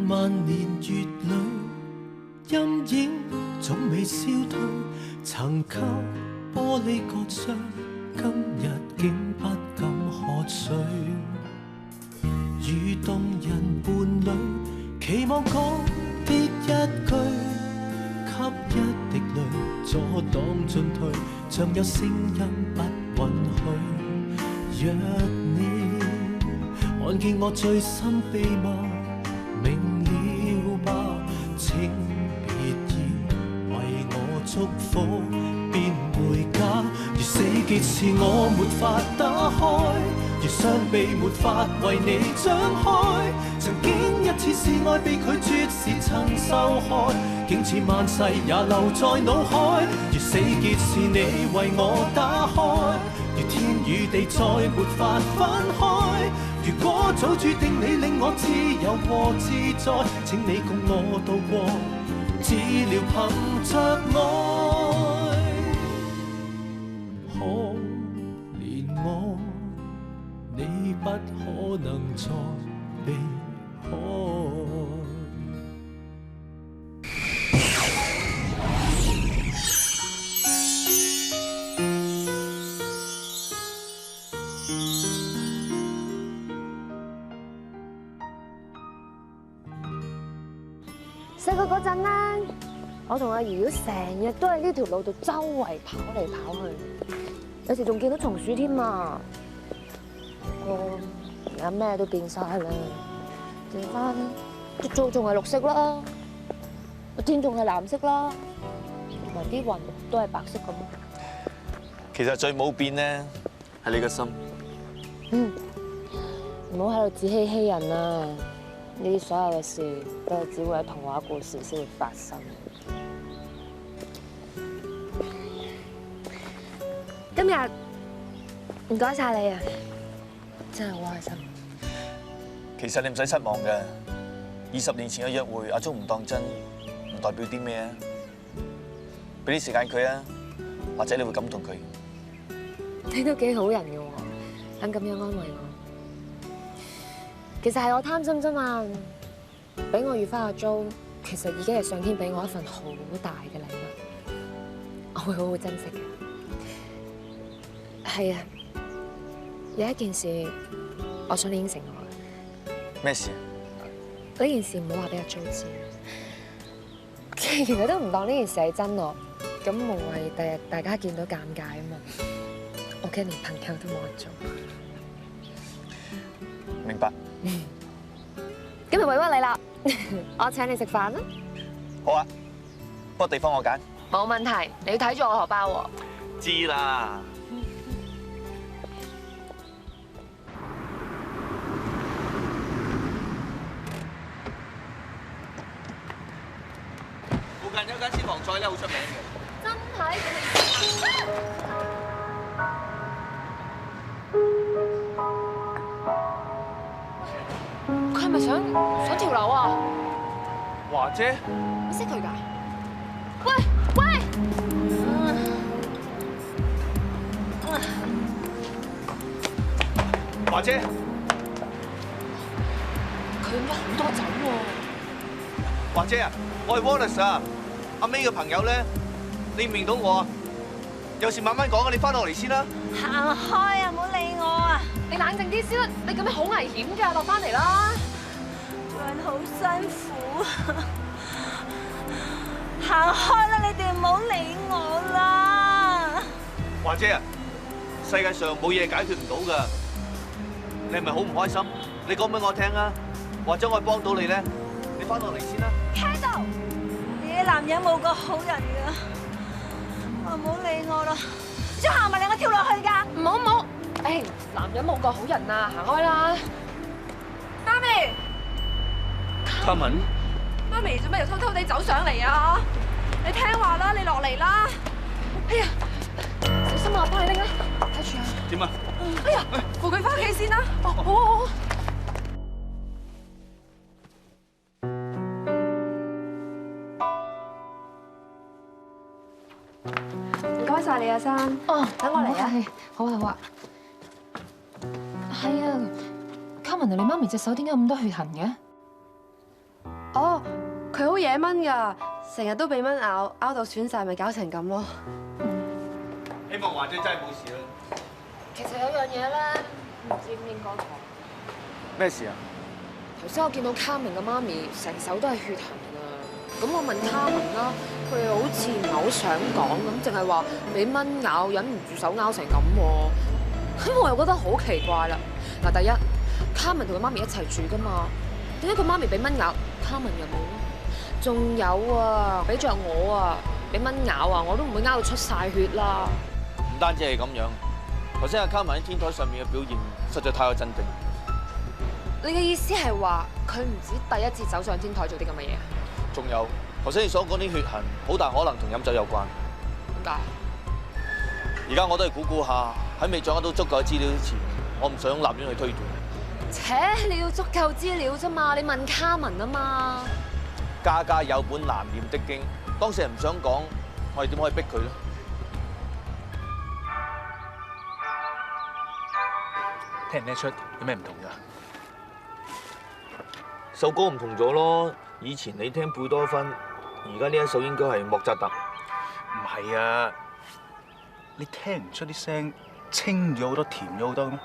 萬年月裏，陰影總未消退。曾給玻璃割傷，今日竟不敢喝水。與動人伴侶，期望講的一句，給一滴淚阻擋進退，像有聲音不允許。若你看見我最深秘密，明了吧？請別要為我祝福，變回家。如死結是我沒法打開，如雙臂沒法為你張開。曾經一次示愛被拒絕時曾受害，竟似萬世也留在腦海。如死結是你為我打開，如天與地再沒法分開。如果早注定你令我自由和自在，請你共我渡過，只料憑着愛，可憐我，你不可能再避開。細個嗰陣咧，我同阿瑤瑤成日都喺呢條路度周圍跑嚟跑去，有時仲見到松鼠添啊！不過而家咩都變晒啦，剩翻啲草仲係綠色啦，個天仲係藍色啦，同埋啲雲都係白色咁。其實最冇變咧，係你個心。唔好喺度自欺欺人啊！呢啲所有嘅事都係只會喺童話故事先會發生。今日唔該晒你啊，真係好開心。其實你唔使失望嘅，20年前嘅約會，阿鐘唔當真，唔代表啲咩啊？俾啲時間佢啊，或者你會感動佢。你都幾好人嘅喎，肯咁樣安慰我。其實係我貪心啫嘛，俾我遇翻阿鐘，其實已經係上天俾我一份好大嘅禮物，我會好好珍惜嘅。係啊，有一件事，我想你應承我。咩事？呢件事唔好話俾阿鐘知。其實都唔當呢件事係真咯，咁無謂第日大家見到尷尬啊嘛。我驚連朋友都冇得做。明白。今日委屈你啦，我請你食飯啦。好啊，不過地方我揀。冇問題，你要睇住我荷包喎。知啦。附近有間私房菜咧，好出名嘅。真係。佢係咪想跳樓啊？華姐，你識佢㗎？喂喂！華姐，佢飲咗好多酒喎。華姐啊，我係 Wallace 啊，阿 May 嘅朋友咧，你唔認到我啊？有事慢慢講啊，你翻落嚟先啦。行開啊，唔好理我啊！你冷靜啲先啦，你咁樣好危險㗎，落翻嚟啦。做人好辛苦，行開啦！你哋唔好理我啦。華姐啊，世界上冇嘢解決唔到㗎，你係咪好唔開心？你講俾我聽啊，或者我幫到你咧，你翻落嚟先啦。聽到，你啲男人冇個好人㗎，唔好理我啦。你想行埋令我跳落去㗎？唔好唔好，誒，男人冇個好人啊，行開啦。媽咪，嘉敏，媽咪做咩又偷偷地走上嚟啊？你聽話啦，你落嚟啦。哎呀，小心啊，我幫你拎啦，睇住啊。點啊？哎呀，扶佢翻屋企先啦。哦，好好好。唔該晒你啊，珊。哦，等我嚟啊。好啊好啊。係啊，嘉文啊，你媽咪隻手點解咁多血痕嘅？哦，佢好惹蚊㗎，成日都俾蚊咬，咬到損晒，咪搞成咁咯。希望華姐真係冇事啦。其實有樣嘢咧，唔知應唔應該講。咩事啊？頭先我見到卡明嘅媽咪成手都係血痕啊！咁我問卡明啦，佢又好似唔係好想講咁，淨係話俾蚊咬，忍唔住手拗成咁喎。咁我又覺得好奇怪啦。嗱，第一，卡明同佢媽咪一齊住噶嘛，點解佢媽咪俾蚊咬，卡明又冇咧？仲有啊，俾着我啊，俾蚊咬啊，我都唔會拗到出晒血啦。唔單止係咁樣，頭先阿卡文喺天台上面嘅表現實在太過鎮定。你嘅意思係話佢唔止第一次走上天台做啲咁嘅嘢啊？仲有頭先你所講啲血痕，好大可能同飲酒有關。點解？而家我都係估下，喺未掌握到足夠資料之前，我唔想立亂去推斷。切，你要足夠資料啫嘛，你問卡文啊嘛。家家有本難念的經，當事人唔想講，我哋點可以逼佢咧？聽唔聽得出有咩唔同㗎？首歌唔同咗咯，以前你聽貝多芬，而家呢一首應該係莫扎特。唔係啊，你聽唔出啲聲清咗好多、甜咗好多嘅咩？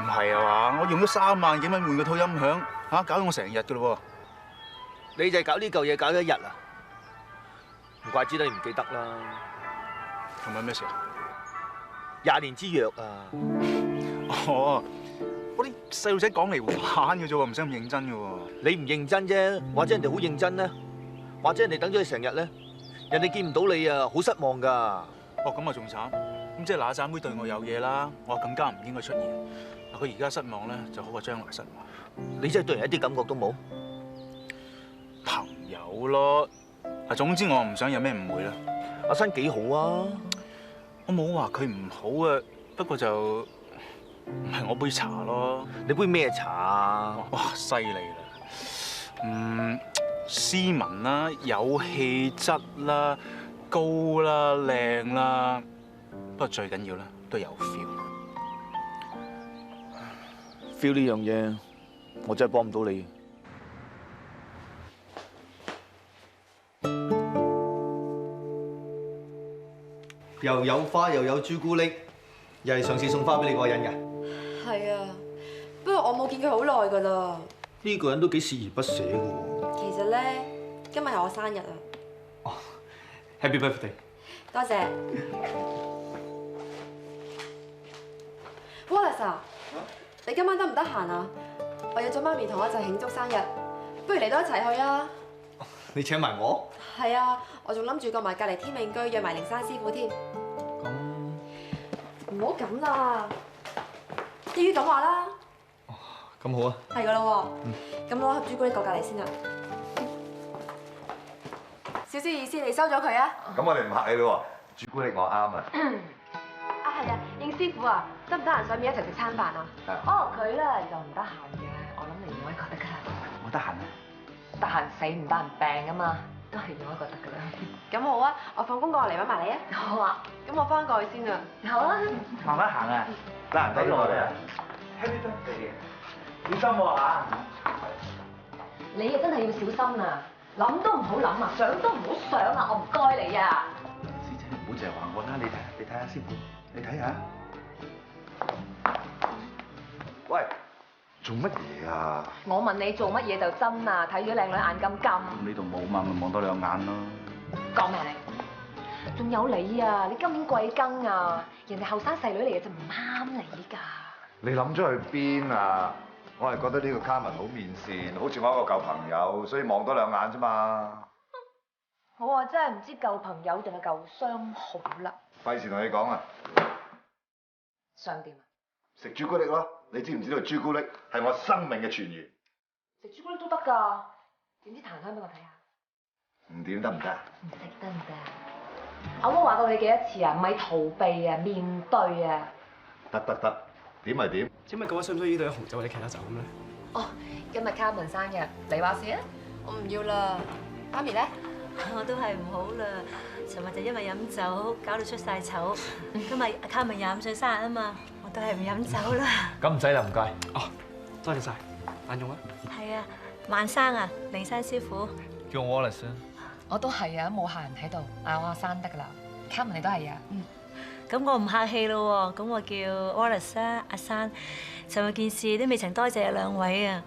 唔係啊嘛，我用咗3萬幾蚊換個套音響，搞咗我成日㗎咯喎。你就係搞呢嚿嘢搞咗1日啊？唔怪之得你唔記得啦。係咪咩事啊20年之約啊！哦，嗰啲細路仔講嚟玩嘅啫喎，唔使咁認真嘅喎。你唔認真啫，或者人哋好認真咧，或者人哋等咗你成日咧，人哋見唔到你啊，好失望㗎。哦，咁啊仲慘，咁即係那盞妹對我有嘢啦，我更加唔應該出現。嗱，佢而家失望咧，就好過將來失望。你真係對人一啲感覺都冇？朋友咯，啊，總之我唔想有咩誤會啦。阿新幾好啊！我冇話佢唔好啊，不過就唔係我杯茶咯。你杯咩茶啊？哇，犀利啦！斯文啦，有氣質啦，高啦，靚啦，不過最緊要咧都有 feel。feel 呢樣嘢，我真係幫唔到你。又有花又有朱古力，又係上次送花俾你嗰個人㗎。係啊，不過我冇見佢好耐㗎啦。呢個人都幾鍥而不捨嘅喎。其實咧，今日係我生日啊！哦，Happy birthday！多謝。Wallace 啊，你今晚得唔得閒啊？我約咗媽咪同我一齊慶祝生日，不如嚟到一齊去啊！你請埋我？係啊，我仲諗住過埋隔離天命居約埋靈山師傅添。咁唔好咁啦，一於咁話啦。咁好啊。係噶啦喎，咁攞盒朱古力過隔離先啦。小姐意思，你收咗佢啊？咁我哋唔客氣咯喎，朱古力我啱啊！啊係啊，應師傅啊，得唔得閒上面一齊食餐飯啊？哦，佢咧就唔得閒嘅，我諗你兩位覺得㗎啦。我得閒啊！得閒死唔得閒病啊嘛，都係兩位覺得㗎啦。咁好啊，我放工過嚟揾埋你啊。好啊，咁我翻過去先啦。好啊。慢慢行啊，得閒睇住我哋啊！Happy birthday！小心喎嚇！你啊真係要小心啊！諗都唔好諗啊，想都唔好想啊！我唔該你啊。師姐唔好淨係話我啦，你睇下先，你睇下。喂，做乜嘢啊？我問你做乜嘢就真啊！睇咗靚女眼金金。呢度冇嘛，咪望多兩眼咯。講咩你？仲有你啊！你今年貴庚啊？人哋後生細女嚟嘅就唔啱你㗎。你諗咗去邊啊？我係覺得呢個卡文好面善，好似我一個舊朋友，所以望多兩眼啫嘛。我啊真係唔知舊朋友定係舊相好啦。費事同你講啊！想點啊？食朱古力咯，你知唔知道朱古力係我生命嘅泉源？食朱古力都得㗎，點知彈開俾我睇下？唔點得唔得？唔食得唔得啊？我都話過你幾多次啊？唔係逃避啊，面對啊！得，點咪點？請問各位需唔需要呢度有紅酒或者其他酒咁咧？哦，今日卡文生日，你話事啊？我唔要啦。媽咪咧？我都係唔好啦。尋日就因為飲酒搞到出晒醜。今日卡文25歲生日啊嘛，我都係唔飲酒啦。咁唔使啦，唔該。哦，多謝晒，晏用啊！係啊，萬生啊，靈山師傅。叫我 Wallace 啊。我都係啊，冇客人喺度，嗌我阿生得㗎啦。Carmen 你都係啊？咁我唔客氣咯喎，咁我叫 Wallace 啦，阿生。尋日件事都未曾多謝兩位啊，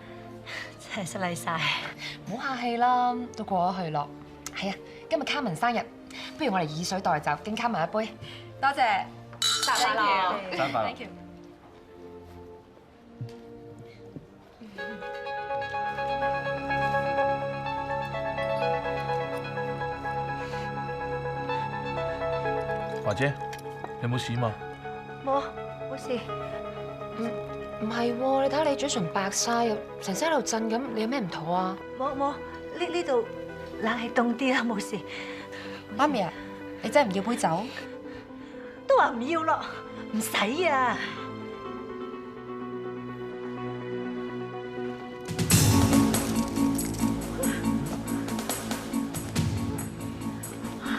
真係失禮晒。唔好客氣啦，都過咗去咯。係啊，今日 Carmen 生日，不如我哋以水代酒，敬 Carmen 一杯。多謝，生日快樂！生日快樂！華姐，有冇事嘛？冇事。唔係喎，你睇下你嘴唇白晒，成身喺度震咁，你有咩唔妥啊？冇，呢度冷氣凍啲啦，冇事。媽咪啊，你真係唔要杯酒？都話唔要咯，唔使啊。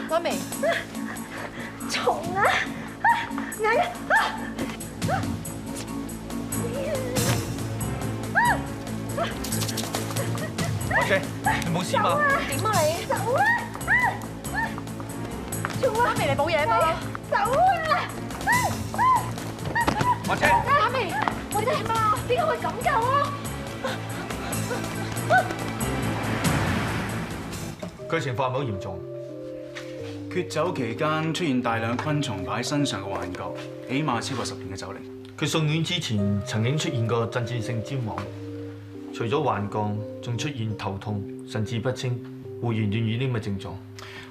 媽咪，蟲啊！眼啊！華姐，你冇事嘛？點啊你？走啊！蟲啊！媽咪你冇嘢嘛？走啊！華姐，媽咪，我點啊？點解會咁㗎啊？佢情況係咪好嚴重？缺酒期間出現大量昆蟲爬喺身上嘅幻覺，起碼超過10年嘅酒齡。佢送院之前曾經出現過陣戰性譫妄，除咗幻覺，仲出現頭痛、神志不清、胡言亂語呢啲咁嘅症狀。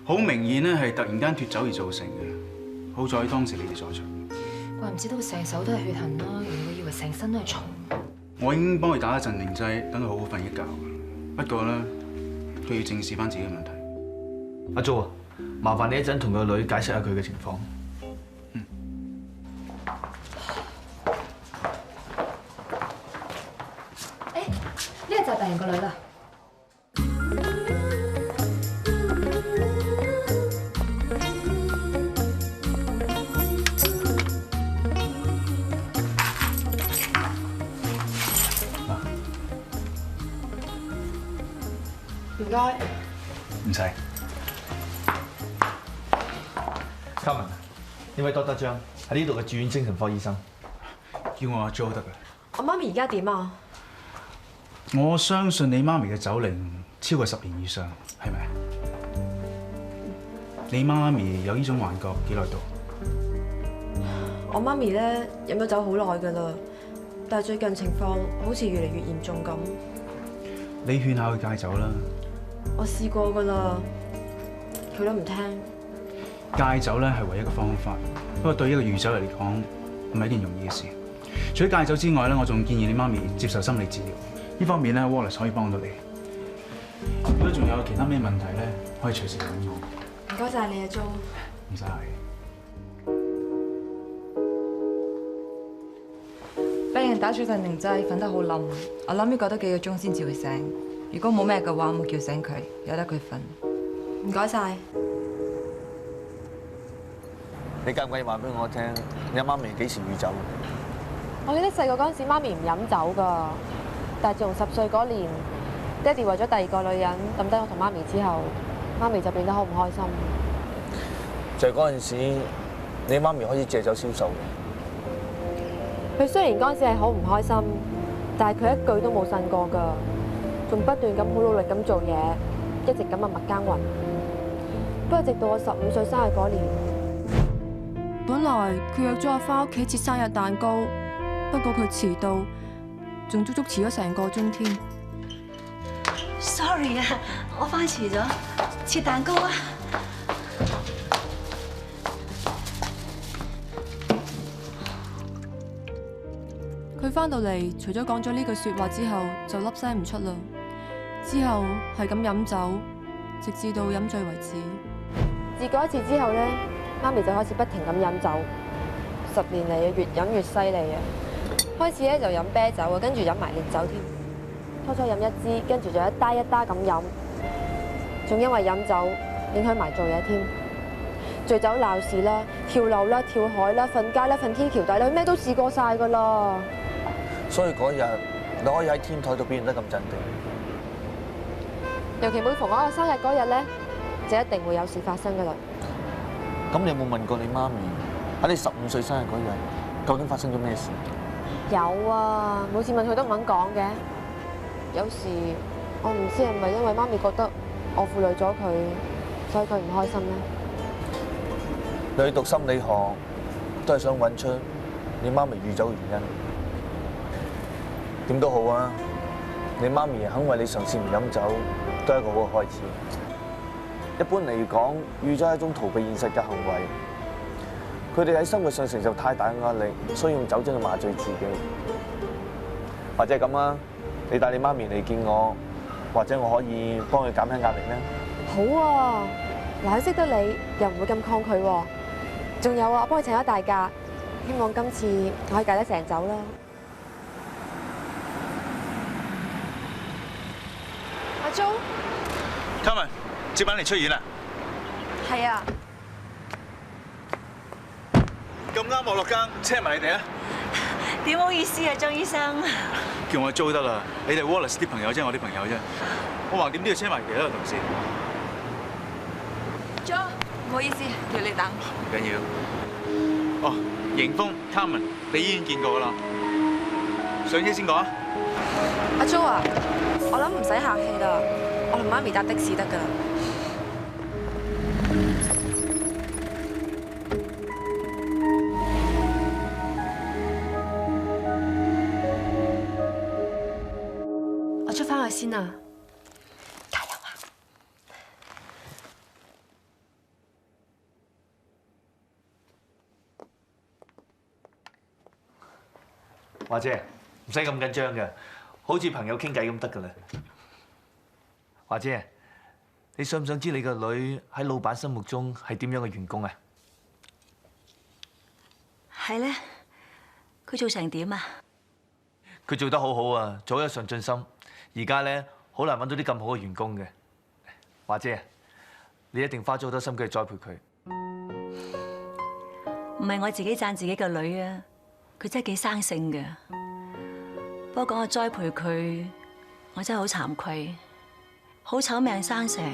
好明顯咧係突然間脫酒而造成嘅。好在當時你哋在場。怪唔知都成手都係血痕啦，原來以為成身都係蟲。我已經幫佢打咗鎮定劑，等佢好好瞓一覺。不過咧，佢要正視翻自己嘅問題。阿 Jo 啊，麻煩你一陣同個女解釋下佢嘅情況。呢個就係病人個女啦。唔該。唔使。Carmen，呢位 Dr. 張係呢度嘅住院精神科醫生，叫我阿 Jo 得㗎。我媽咪而家點啊？我相信你媽咪嘅酒齡超過10年以上，係咪？你媽咪有呢種幻覺幾耐度？我媽咪咧飲咗酒好耐㗎啦，但係最近情況好似越嚟越嚴重咁。你勸下佢戒酒啦。我試過㗎啦，佢都唔聽。戒酒咧係唯一嘅方法，不過對一個酗酒嚟講唔係一件容易嘅事。除咗戒酒之外咧，我仲建議你媽咪接受心理治療。呢方面咧 ，Wallace 可以幫到你。如果仲有其他咩問題咧，可以隨時揾我。唔該晒你啊 Jo。唔使。病人打咗鎮定劑，瞓得好冧，我諗要過多幾個鐘先至會醒。如果冇咩嘅話，我冇叫醒佢，由得佢瞓。唔該晒。你介唔介意話俾我聽，你阿媽咪幾時酗酒？我記得細個嗰陣時，媽咪唔飲酒㗎，但係自從10歲嗰年，爹哋為咗第2個女人抌低我同媽咪之後，媽咪就變得好唔開心。就係嗰陣時，你媽咪開始借酒消受。佢雖然嗰陣時係好唔開心，但係佢一句都冇呻過㗎，仲不斷咁好努力咁做嘢，一直咁默默耕耘。不過直到我15歲生日嗰年，本來佢約咗我返屋企切生日蛋糕，不過佢遲到，仲足足遲咗成個鐘添。Sorry 啊，我返遲咗，切蛋糕啊！佢返到嚟，除咗講咗呢句説話之後，就粒聲唔出啦。之後係咁飲酒，直至到飲醉為止。自嗰一次之後咧，媽咪就開始不停咁飲酒，10年嚟越飲越犀利啊！開始咧就飲啤酒啊，跟住飲埋烈酒添。初初飲1支，跟住就一打一打咁飲，仲因為飲酒影響埋做嘢添。醉酒鬧事啦，跳樓啦，跳海啦，瞓街啦，瞓天橋底啦，咩都試過晒㗎啦。所以嗰日你可以喺天台度表現得咁鎮定，尤其每逢我生日嗰日咧，就一定會有事發生噶啦。咁你有冇問過你媽咪喺你15歲生日嗰日，究竟發生咗咩事？有啊，每次問佢都唔肯講嘅。有時我唔知係咪因為媽咪覺得我負累咗佢，所以佢唔開心咧。你去讀心理學都係想揾出你媽咪酗酒原因。點都好啊，你媽咪肯為你嘗試唔飲酒，都係一個好嘅開始。一般嚟講，酗酒係一種逃避現實嘅行為。佢哋喺生活上承受太大嘅壓力，所以用酒精去麻醉自己。或者係咁啊，你帶你媽咪嚟見我，或者我可以幫佢減輕壓力咧。好啊，嗱，佢識得你又唔會咁抗拒喎。仲有啊，我幫佢請咗大假，希望今次我可以戒得成酒啦。阿 Jo，Carmen，接班嚟出院啦。係啊。咁啱我落更，車埋你哋啊！點好意思啊，張醫生。叫我租得啦，你哋 Wallace 啲朋友啫，我啲朋友啫。我橫掂都要車埋其他同事。Jo，唔好意思，叫你等。唔緊要。哦，迎風 Carmen，你醫院見過啦。上車先講啊。阿 Jo 啊，我諗唔使客氣啦，我同媽咪搭的士得㗎啦。我出返去先啊！加油啊！華姐，唔使咁緊張嘅，好似朋友傾偈咁得㗎啦。華姐，你想唔想知你個女喺老闆心目中係點樣嘅員工啊？係咧，佢做成點啊？佢做得好好啊，做有上進心。而家咧好難揾到啲咁好嘅員工嘅。華姐，你一定花咗好多心機去栽培佢。唔係我自己讚自己個女啊，佢真係幾生性嘅。不過講我栽培佢，我真係好慚愧。好醜命生成，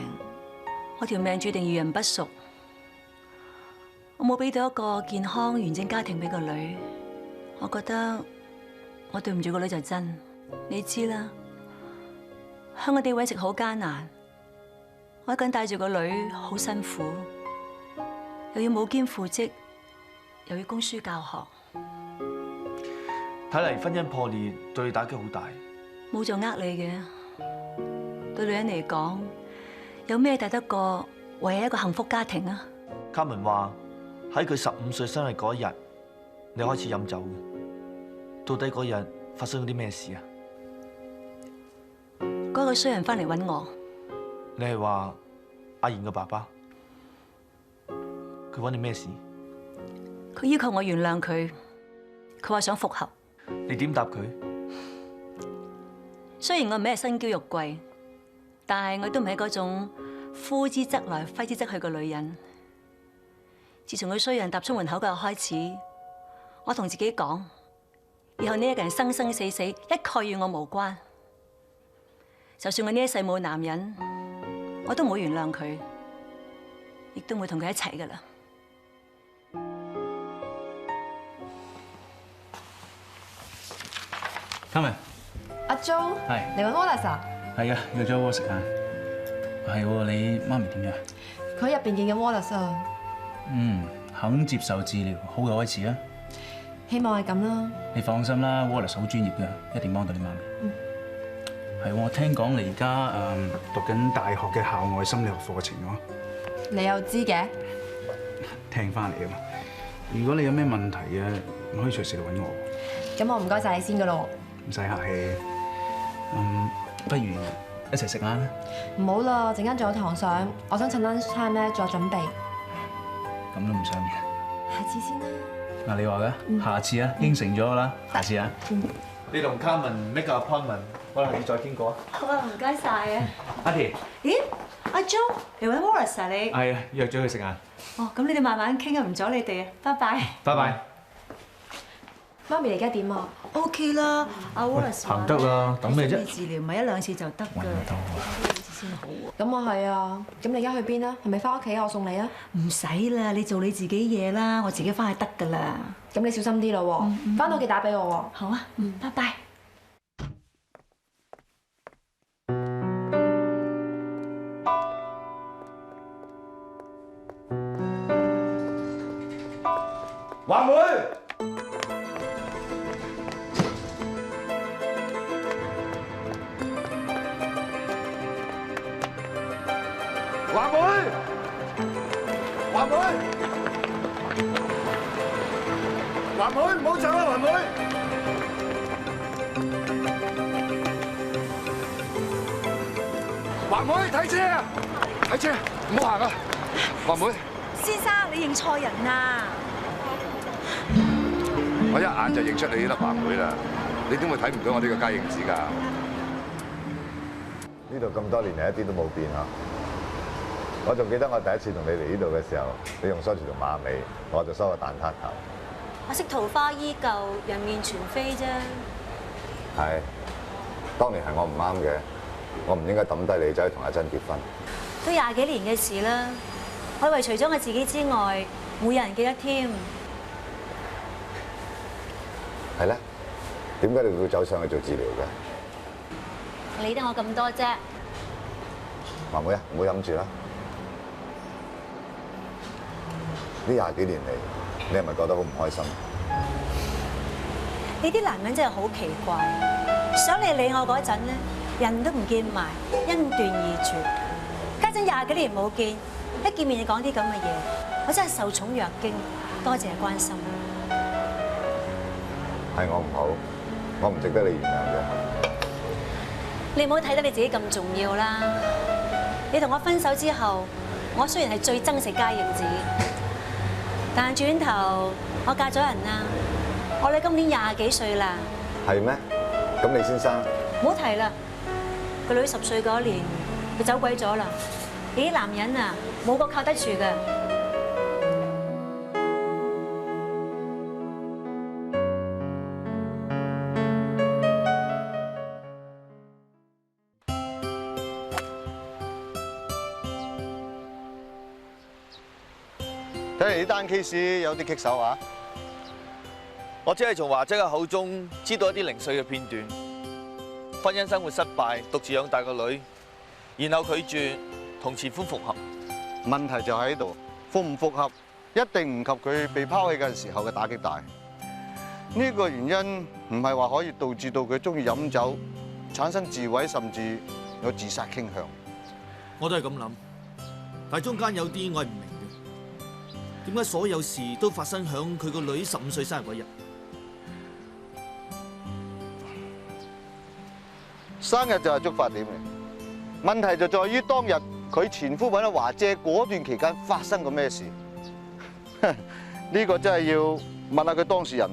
我條命注定遇人不淑。我冇俾到一個健康完整家庭俾個女，我覺得我對唔住個女就真。你知啦，香港地搵食好艱難，我一個人帶住個女好辛苦，又要母兼父職，又要供書教學。睇嚟婚姻破裂對你打擊好大。冇做呃你嘅，對女人嚟講，有咩抵得過維係一個幸福家庭啊？Carmen話喺佢15歲生日嗰日，你開始飲酒嘅。到底嗰日發生咗啲咩事啊？嗰個衰人翻嚟揾我。你係話阿賢嘅爸爸？佢揾你咩事？佢要求我原諒佢，佢話想復合。你點答佢？雖然我唔係身嬌肉貴，但係我都唔係嗰種呼之則來揮之則去嘅女人。自從佢衰人踏出門口嗰日開始，我同自己講，以後呢一個人生生死死一概與我無關。就算我呢一世冇男人，我都唔會原諒佢，亦都唔會同佢一齊噶啦。Carmen，阿 Jo，係嚟揾 Wallace 啊？係啊，約咗我食飯。係喎，你媽咪點樣？佢喺入邊見緊 Wallace 啊。肯接受治療，好嘅開始啊！希望係咁啦。你放心啦 ，Wallace 好專業嘅，一定幫到你媽咪。係喎，我聽講你而家讀緊大學嘅校外心理學課程喎。你又知嘅？聽翻嚟啊嘛。如果你有咩問題啊，可以隨時嚟揾我。咁我唔該晒你先噶咯。唔使客氣。不如一齊食啦。唔好啦，陣間仲有堂上，我想趁 lunch time 咧作準備。咁都唔想嘅。下次先啦。嗱，你話嘅，下次啊，應承咗啦，下次啊。你同 Carmen make 個 appointment，我哋下次再傾過啊。好啊，唔該晒啊。阿田。咦，阿 Jo 嚟揾 Wallace 啊你？係啊，約咗佢食晏。哦，咁你哋慢慢傾啊，唔阻你哋啊，拜拜。拜拜。媽咪你而家點啊 ？OK 啦，阿 Wallace 行得啦，等咩啫？治療唔係1-2次就得㗎。先好喎。咁我係啊，咁你而家去邊啊？係咪翻屋企啊？我送你啊？唔使啦，你做你自己嘢啦，我自己翻去得㗎啦。咁你小心啲咯喎，翻到屋企打俾我喎。好啊，拜拜。華妹，華妹，華妹，華妹，唔好走啊，華妹！華妹，睇車啊！睇車，唔好行啊！華妹，先生，你認錯人啦！我一眼就認出你呢粒華妹啦，你點會睇唔到我呢個佳影子㗎？呢度咁多年嚟一啲都冇變嚇。我仲記得我第一次同你嚟呢度嘅時候，你用梳住條馬尾，我就梳個蛋撻頭。我識桃花依舊，人面全非啫。係，當年係我唔啱嘅，我唔應該抌低你走去同阿珍結婚。都20幾年嘅事啦，我以為除咗我自己之外，冇人記得添。係咧，點解你會走上去做治療嘅？理得我咁多啫。華妹啊，唔好飲住啦。呢20幾年嚟，你係咪覺得好唔開心？你啲男人真係好奇怪，想你理我嗰陣咧，人都唔見埋，恩斷義絕。家陣20幾年冇見，一見面就講啲咁嘅嘢，我真係受寵若驚。多謝關心。係我唔好，我唔值得你原諒嘅。你唔好睇得你自己咁重要啦。你同我分手之後，我雖然係最憎食佳影子，但轉頭我嫁咗人啦。我女今年20幾歲啦。係咩？咁你先生？唔好提啦，個女10歲嗰年，佢走鬼咗啦。你啲男人啊，冇個靠得住㗎。睇嚟呢單 case 有啲棘手啊！我只係從華姐嘅口中知道一啲零碎嘅片段，婚姻生活失敗，獨自養大個女，然後拒絕同前夫復合。問題就喺度，復唔復合一定唔及佢被拋棄嘅時候嘅打擊大。呢個原因唔係話可以導致到佢中意飲酒，產生自毀，甚至有自殺傾向。我都係咁諗，但係中間有啲我係唔明嘅，點解所有事都發生響佢個女15歲生日嗰日？生日就係觸發點嘅，問題就在於當日佢前夫揾阿華姐嗰段期間發生過咩事？呢個真係要問下佢當事人。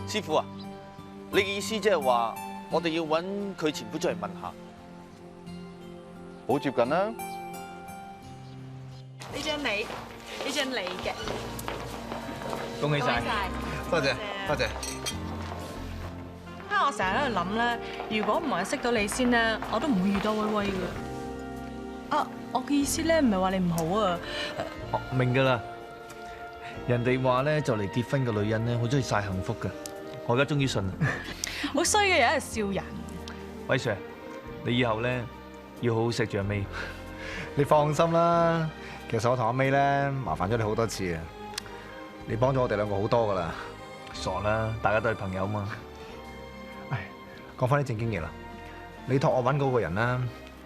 師傅啊，你嘅意思即係話我哋要揾佢前夫出嚟問下？好接近啦。呢張你嘅，恭喜晒！多謝多謝。我成日喺度諗咧，如果唔係識到你先咧，我都唔會遇到威威嘅。啊，我嘅意思咧，唔係話你唔好啊。明㗎啦，人哋話咧就嚟結婚嘅女人咧，好中意晒幸福㗎。我而家終於信啦。好衰嘅人係笑人。威 Sir， 你以後咧要好好錫住阿 May。你放心啦，其實我同阿 May 咧麻煩咗你好多次啊，你幫咗我哋兩個好多㗎啦。傻啦，大家都係朋友嘛。講翻啲正經嘢啦，你託我揾嗰個人啦，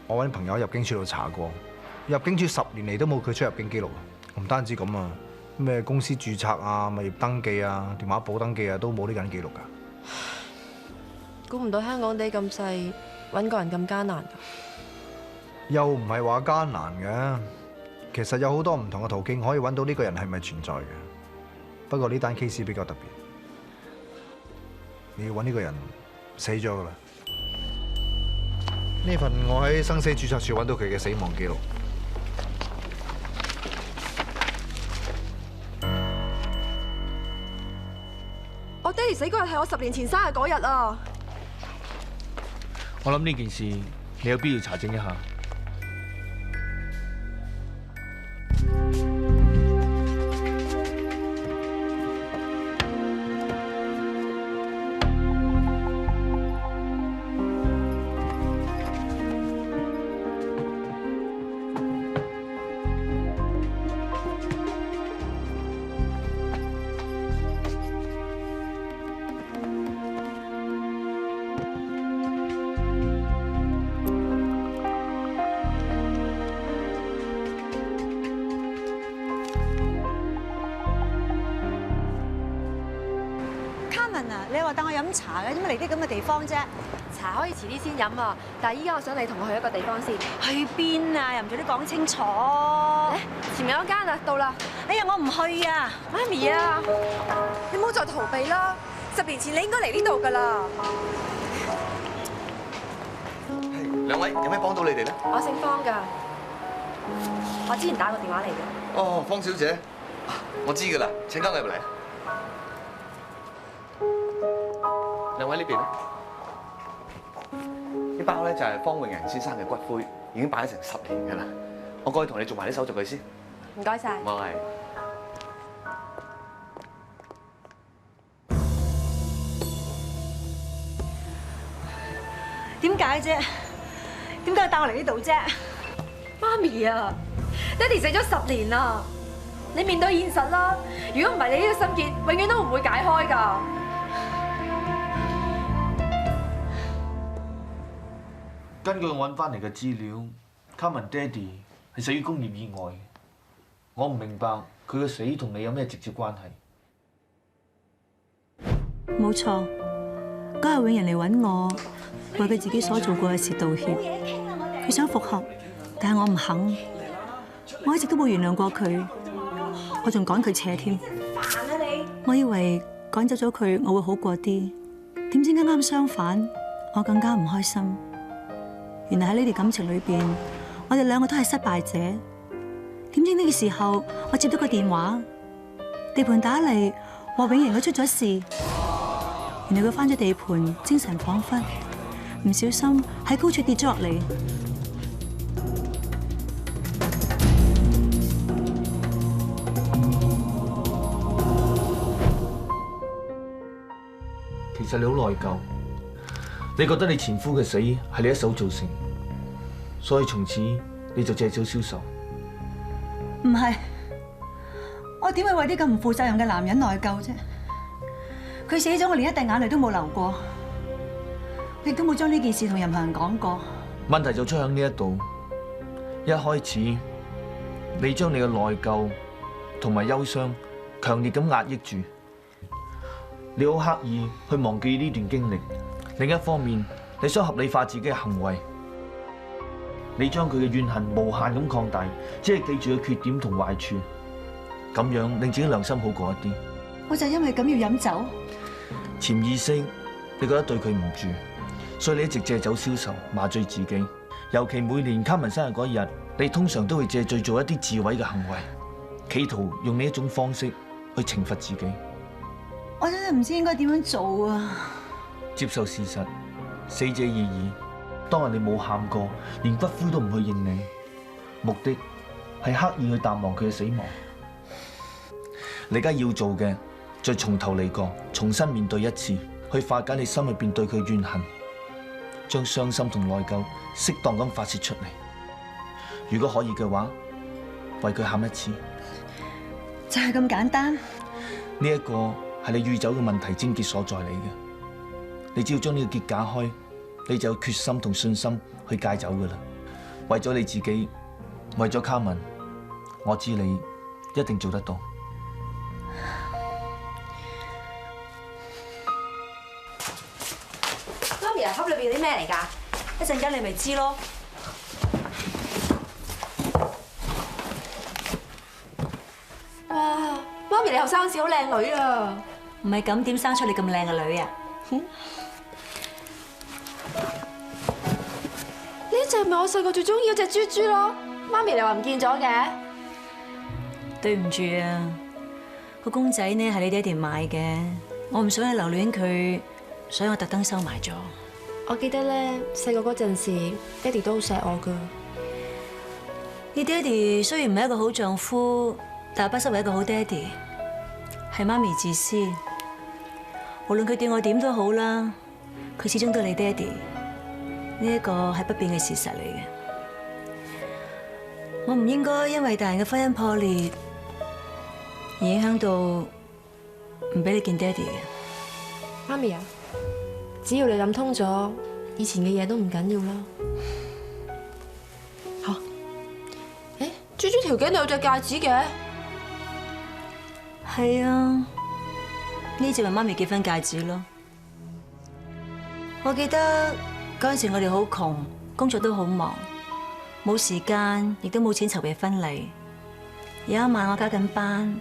我揾朋友喺入境處度查過，入境處10年嚟都冇佢出入境記錄。唔單止咁啊，咩公司註冊啊、物業登記啊、電話簿登記啊，都冇呢個人記錄㗎。估唔到香港地咁細，揾個人咁艱難㗎。又唔係話艱難嘅，其實有好多唔同嘅途徑可以揾到呢個人係咪存在嘅。不過呢單 case 比較特別，你要揾呢個人死咗㗎啦！呢份我喺生死註冊處揾到佢嘅死亡記錄。我爹哋死嗰日係我10年前生日嗰日啊！我諗呢件事你有必要查證一下。你話帶我飲茶嘅，點解嚟啲咁嘅地方啫？茶可以遲啲先飲啊，但係依家我想你同我去一個地方先。去邊啊？又唔早啲講清楚。前面嗰間啊，到啦。哎呀，我唔去啊！媽咪啊，你唔好再逃避啦！10年前你應該嚟呢度㗎啦。兩位有咩幫到你哋咧？我姓方㗎，我之前打過電話嚟嘅。哦，方小姐，我知㗎啦，請交入嚟。兩位呢邊咧？呢包咧就係方永仁先生嘅骨灰，已經擺咗成10年㗎啦。我過去同你做埋啲手續佢先。唔該晒。唔係。點解啫？點解帶我嚟呢度啫？媽咪啊，爹哋死咗10年啦，你面對現實啦。如果唔係你呢個心結，永遠都唔會解開㗎。根據我揾翻嚟嘅資料，卡文爹哋係死於工業意外。我唔明白佢嘅死同你有咩直接關係。冇錯，嗰日永仁嚟揾我，為佢自己所做過嘅事道歉。佢想復合，但係我唔肯。我一直都冇原諒過佢，我仲趕佢扯添。煩啊你！我以為趕走咗佢，我會好過啲，點知啱啱相反，我更加唔開心。原來喺呢段感情裏邊，我哋兩個都係失敗者。點知呢個時候，我接到個電話，地盤打嚟，話永仁佢出咗事。原來佢返咗地盤，精神恍惚，唔小心喺高處跌咗落嚟。其實你好內疚，你覺得你前夫嘅死係你一手造成，所以從此你就借酒消愁。唔係，我點會為啲咁唔負責任嘅男人內疚啫？佢死咗，我連一滴眼淚都冇流過，亦都冇將呢件事同任何人講過。問題就出喺呢一度，一開始你將你嘅內疚同埋憂傷強烈咁壓抑住，你好刻意去忘記呢段經歷。另一方面，你想合理化自己嘅行為。你將佢嘅怨恨無限咁擴大，只係記住佢缺點同壞處，咁樣令自己良心好過一啲。我就因為咁要飲酒，潛意識你覺得對佢唔住，所以你一直借酒消愁，麻醉自己。尤其每年卡文生日嗰日，你通常都會借醉做一啲自毀嘅行為，企圖用呢一種方式去懲罰自己。我真係唔知應該點樣做啊！接受事實，死者已矣。當日你冇喊過，連骨灰都唔去認領，目的係刻意去淡忘佢嘅死亡。你而家要做嘅，就係從頭嚟過，重新面對一次，去化解你心入邊對佢嘅怨恨，將傷心同內疚適當咁發洩出嚟。如果可以嘅話，為佢喊一次。就係咁簡單。呢一個係你酗酒嘅問題症結所在嚟嘅。你只要將呢個結解開，你就有決心同信心去戒酒噶啦。為咗你自己，為咗卡文，我知你一定做得到。媽咪啊，盒裏邊有啲咩嚟㗎？一陣間你咪知咯。哇，媽咪你後生時好靚女啊！唔係咁點生出你咁靚嘅女啊？呢隻咪我細個最中意嗰隻豬豬咯，媽咪你話唔見咗嘅？對唔住啊，個公仔呢係你爹哋買嘅，我唔想去留戀佢，所以我特登收埋咗。我記得咧，細個嗰陣時，爹哋都好錫我噶。你爹哋雖然唔係一個好丈夫，但係不失為一個好爹哋。係媽咪自私，無論佢對我點都好啦，佢始終都係你爹哋。呢一個係不變嘅事實嚟嘅。我唔應該因為大人嘅婚姻破裂而影響到唔俾你見爹哋嘅。媽咪啊，只要你諗通咗，以前嘅嘢都唔緊要啦。嚇！誒，豬豬條頸度有隻戒指嘅。係啊，呢隻係媽咪結婚戒指咯。我記得嗰陣時我哋好窮，工作都好忙，冇時間，亦都冇錢籌備婚禮。有一晚我加緊班，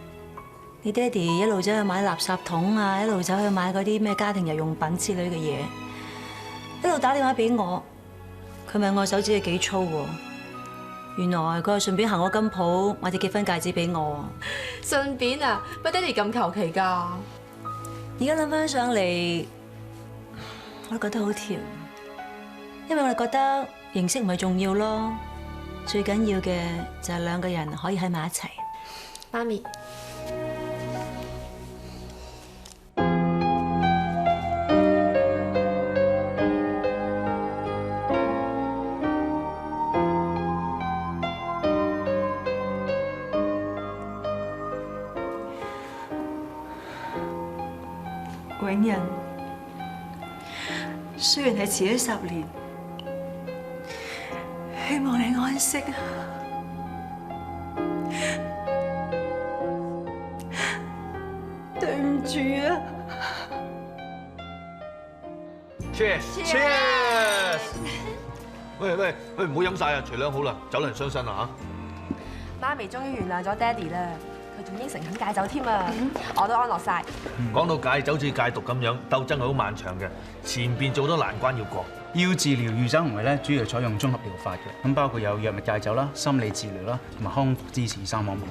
你爹哋一路走去買垃圾桶啊，一路走去買嗰啲咩家庭日用品之類嘅嘢，一路打電話俾我。佢問我手指係幾粗喎？原來佢係順便行過金鋪買隻結婚戒指俾我。順便啊，乜爹哋咁求其㗎？而家諗翻上嚟，我都覺得好甜，因為我哋覺得形式唔係重要咯，最緊要嘅就係兩個人可以喺埋一齊。媽咪，永仁，雖然係遲咗10年，希望你安息啊！對唔住啊 ！Cheers！Cheers！ 喂，唔好飲晒啊！除兩好啦，酒能傷身啊嚇！媽咪終於原諒咗爹哋啦，佢仲應承肯戒酒添啊！我都安樂晒。講到戒酒似戒毒咁樣，鬥爭係好漫長嘅，前邊做多難關要過。要治療酗酒行為咧，主要係採用綜合療法嘅，咁包括有藥物戒酒啦、心理治療啦，同埋康復支持3方面。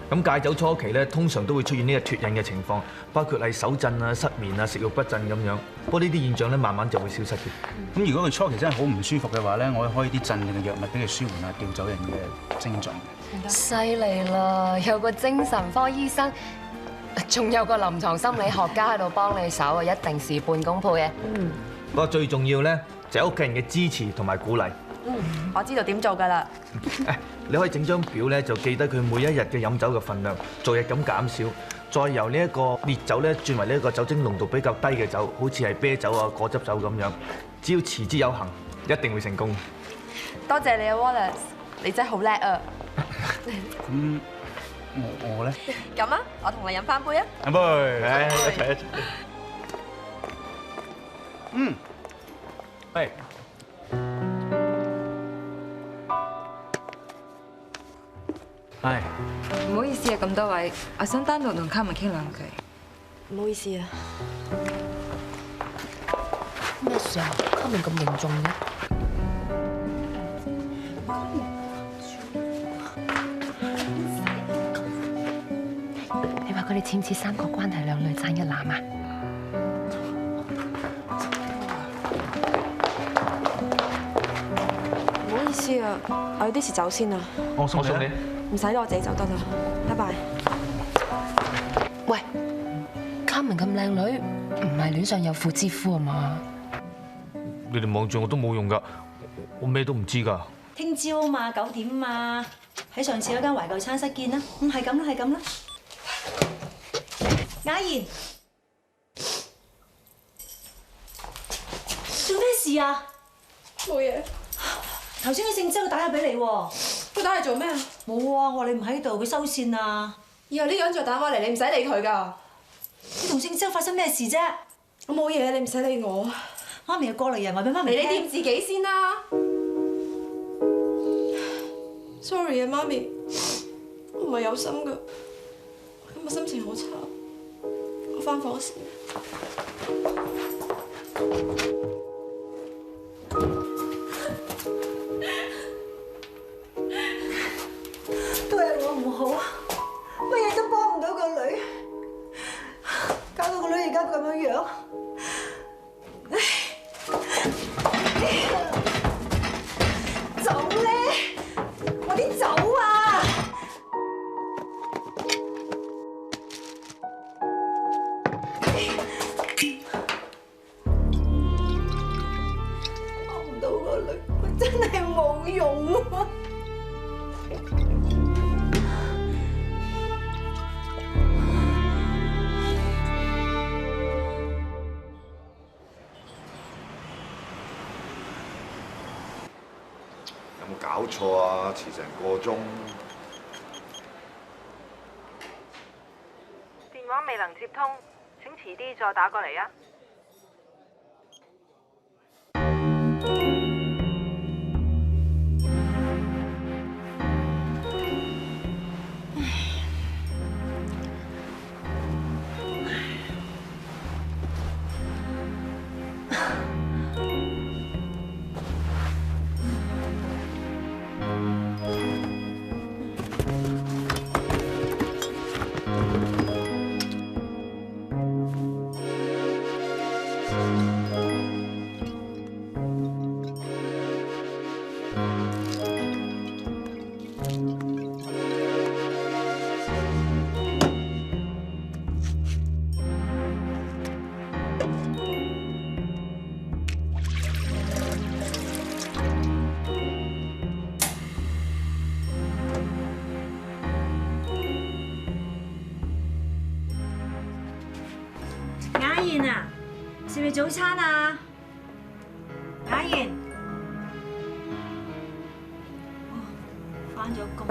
咁戒酒初期咧，通常都會出現呢個脫癮嘅情況，包括係手震啊、失眠啊、食慾不振咁樣。不過呢啲現象咧，慢慢就會消失嘅。咁如果佢初期真係好唔舒服嘅話咧，我可以開啲鎮定嘅藥物俾佢舒緩下吊酒癮嘅症狀。犀利啦！有個精神科醫生，仲有個臨床心理學家喺度幫你手啊，一定事半功倍嘅。不過最重要咧，就係屋企人嘅支持同埋鼓勵。我知道點做㗎啦。你可以整張表咧，就記得佢每一日嘅飲酒嘅份量，逐日咁減少，再由呢一個烈酒咧轉為呢一個酒精濃度比較低嘅酒，好似係啤酒啊、果汁酒咁樣。只要持之有恆，一定會成功。多謝你啊 Wallace， 你真係好叻啊！咁我咧？咁啊，我同你飲翻杯啊！飲杯，一齊。喂。係。唔好意思啊，咁多位，我想單獨同卡文傾兩句。唔好意思啊。咩事啊？卡文咁嚴重嘅？你話佢哋似唔似三角關係，兩女爭一男啊？唔好意思啊，我有啲事走先啊。我送你。唔使啦，我自己走得啦。拜拜。喂，卡文咁靚女，唔係戀上有婦之夫啊嘛？你哋望住我都冇用㗎，我咩都唔知㗎。聽朝啊嘛，9點啊嘛，喺上次嗰間懷舊餐室見啦。係咁啦，係咁啦。雅妍，做咩事啊？冇嘢。頭先佢姓周打咗俾你喎。佢打嚟做咩啊？冇啊，我話你唔喺度，佢收線啊。以後呢個人再打返嚟，你唔使理佢㗎。你同姓周發生咩事啫？我冇嘢，你唔使理我。媽咪係過嚟人，話俾媽咪聽。你掂自己先啦。Sorry 啊，媽咪，我唔係有心㗎。今日心情好差，我返房先。都係我唔好，乜嘢都幫唔到個女，搞到個女而家咁樣樣。唉。錯啊，遲成個鐘。電話未能接通，請遲啲再打過嚟啊！雅賢啊，食未早餐啊？雅賢，返咗工。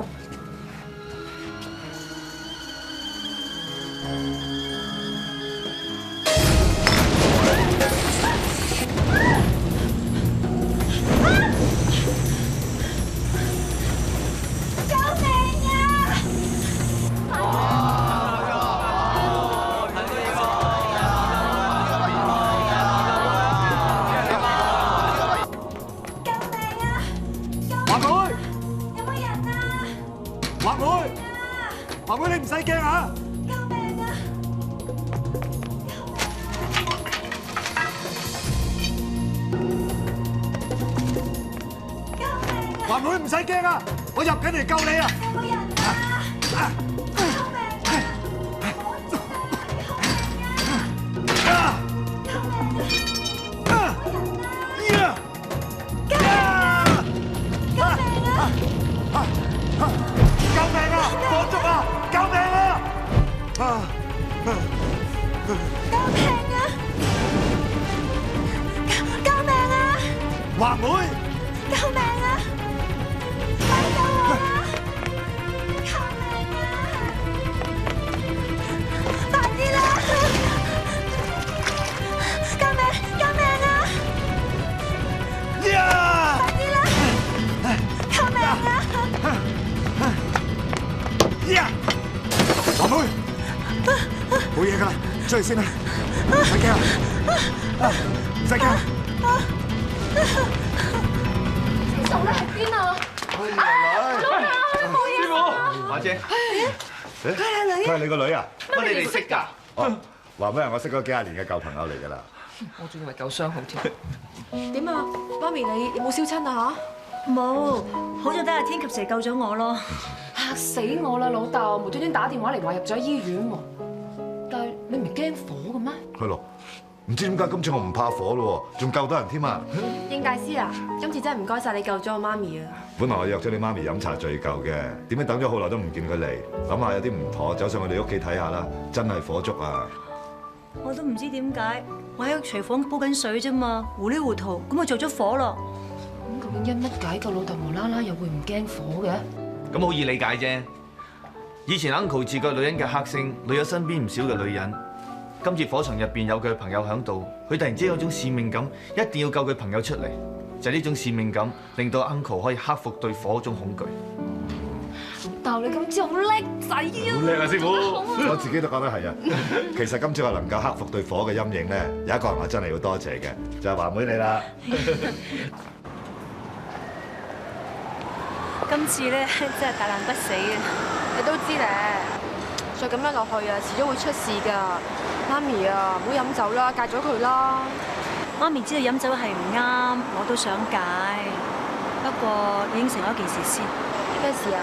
華妹，你唔使驚啊！救命啊！華妹唔使驚啊！我入緊嚟救你啊！有冇人啊？救命華妹！救命啊！快救我啊！救命啊！快啲啦！救命！救命啊！快啲啦！救命啊！華妹，冇嘢㗎啦，出去先啦，唔使驚啊，唔使驚。嫂你喺邊啊？師傅，華姐，佢係你個女啊？乜你哋識㗎？哦，話咩？我識咗幾廿年嘅舊朋友嚟㗎啦。我仲以為舊相好添。點啊，媽咪你有冇燒親啊嚇？冇，好在得阿天及時救咗我咯。嚇死我啦！老豆無端端打電話嚟話入咗醫院喎。但係你唔係驚火嘅咩？係咯，唔知點解今次我唔怕火咯喎，仲救到人添啊！應大師啊，今次真係唔該晒你救咗我媽咪啊！本來我約咗你媽咪飲茶聚舊嘅，點解等咗好耐都唔見佢嚟？諗下有啲唔妥，走上去你屋企睇下啦，真係火燭啊！我都唔知點解，我喺廚房煲緊水啫嘛，糊裡糊塗咁就着咗火咯。咁究竟因乜解個老豆無啦啦又會唔驚火嘅？咁好易理解啫。以前 uncle 自個女人嘅黑星，累咗身邊唔少嘅女人。今次火場入邊有佢嘅朋友喺度，佢突然之間有種使命感，一定要救佢朋友出嚟。就係呢種使命感，令到 uncle 可以克服對火嗰種恐懼。但你今朝好叻仔啊！好叻啊，師傅！我自己都覺得係啊。其實今朝我能夠克服對火嘅陰影咧，有一個人我真係要多謝嘅，就係華妹你啦。今次咧真係大難不死啊！你都知咧，再咁樣落去啊，遲早會出事㗎。媽咪啊，唔好飲酒啦，戒咗佢啦。媽咪知道飲酒係唔啱，我都想戒。不過你應承我一件事先。咩事啊？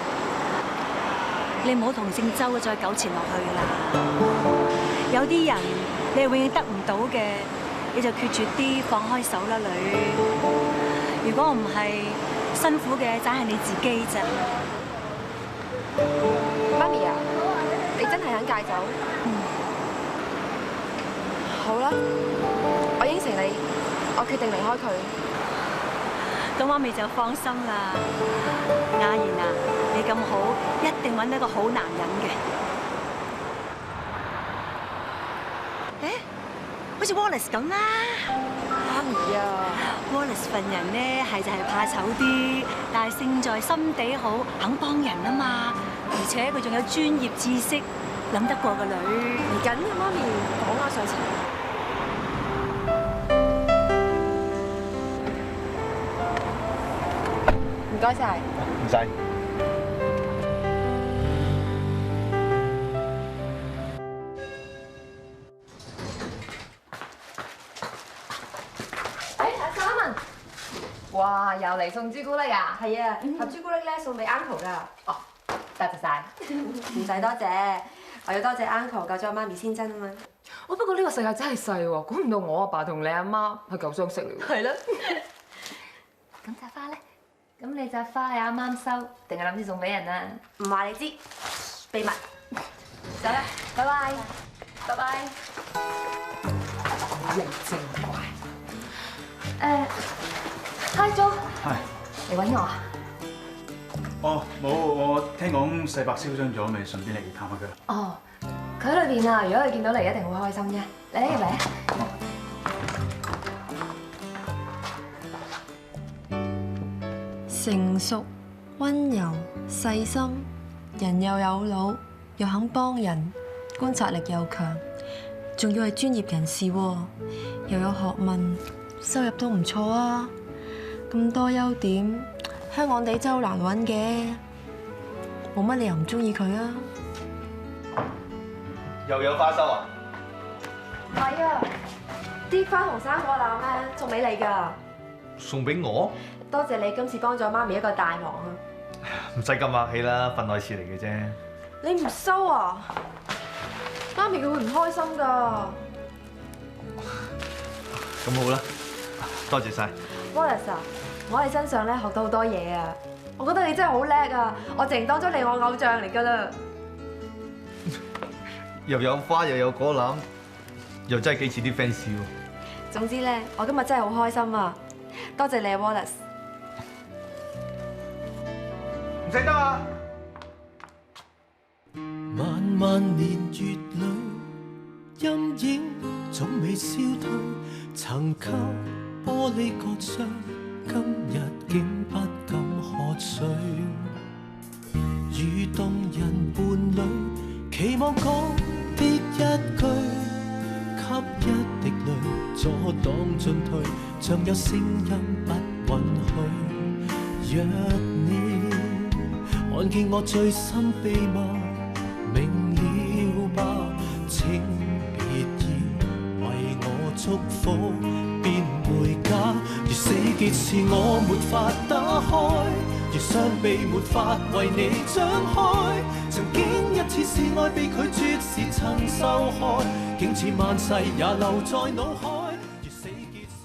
你唔好同姓周嘅再糾纏落去啦。有啲人你係永遠得唔到嘅，你就決絕啲放開手啦，女。如果唔係，辛苦嘅盞係你自己咋。媽咪啊，你真係肯戒酒？好啦，我應承你，我決定離開佢。咁媽咪就放心啦。雅妍啊，你咁好，一定揾到一個好男人嘅。誒，好似 Wallace 咁啦。媽咪啊 ，Wallace 份人咧係就係怕醜啲，但係勝在心地好，肯幫人啊嘛。而且佢仲有專業知識，諗得過個女。嚟緊嘅媽咪講下上層。唔該晒。唔使。阿三文，哇，又嚟送朱古力啊？係啊，盒朱古力咧送俾 uncle 㗎。哦，多謝晒。唔使多謝，我要多謝 uncle 救咗我媽咪先真啊嘛。哦，不過呢個世界真係細喎，估唔到我阿爸同你阿媽係舊相識嚟喎。係咯。咁扎花咧？咁你扎花係啱啱收，定係諗住送俾人啊？唔話你知，秘密。走啦，拜拜，拜拜。人正怪。Hi Jo。係。你揾我啊？哦，冇，我聽講世伯燒傷咗，咪順便嚟探下佢。哦，佢喺裏邊啊！如果佢見到你，一定會開心啫。嚟入嚟啊！成熟、溫柔、細心，人又有腦，又肯幫人，觀察力又強，仲要係專業人士喎，又有學問，收入都唔錯啊！咁多優點，香港地真係好難揾嘅，冇乜理由唔中意佢啊！又有花收啊？係啊，啲花同生果籃咧送俾你㗎。送俾我？多謝你今次幫咗媽咪一個大忙啊！唔使咁客氣啦，份內事嚟嘅啫。你唔收啊？媽咪佢會唔開心㗎。咁好啦，多謝晒。Wallace 啊，我喺你身上咧學到好多嘢啊！我覺得你真係好叻啊！我淨當咗你我偶像嚟㗎啦。又有花又有果籃，又真係幾似啲 fans 喎。總之咧，我今日真係好開心啊！多謝你啊 ，Wallace。唔使得啊！漫漫年月裏，陰影總未消退。曾給玻璃割傷，今日竟不敢喝水。與動人伴侶，期望講的一句，給一滴淚阻擋進退，像有聲音不允許。若你看見我最深秘密，明了吧？請別要為我祝福，變回家。如死結是我沒法打開，如雙臂沒法為你張開。曾經一次示愛被拒絕時曾受害，竟似萬世也留在腦海。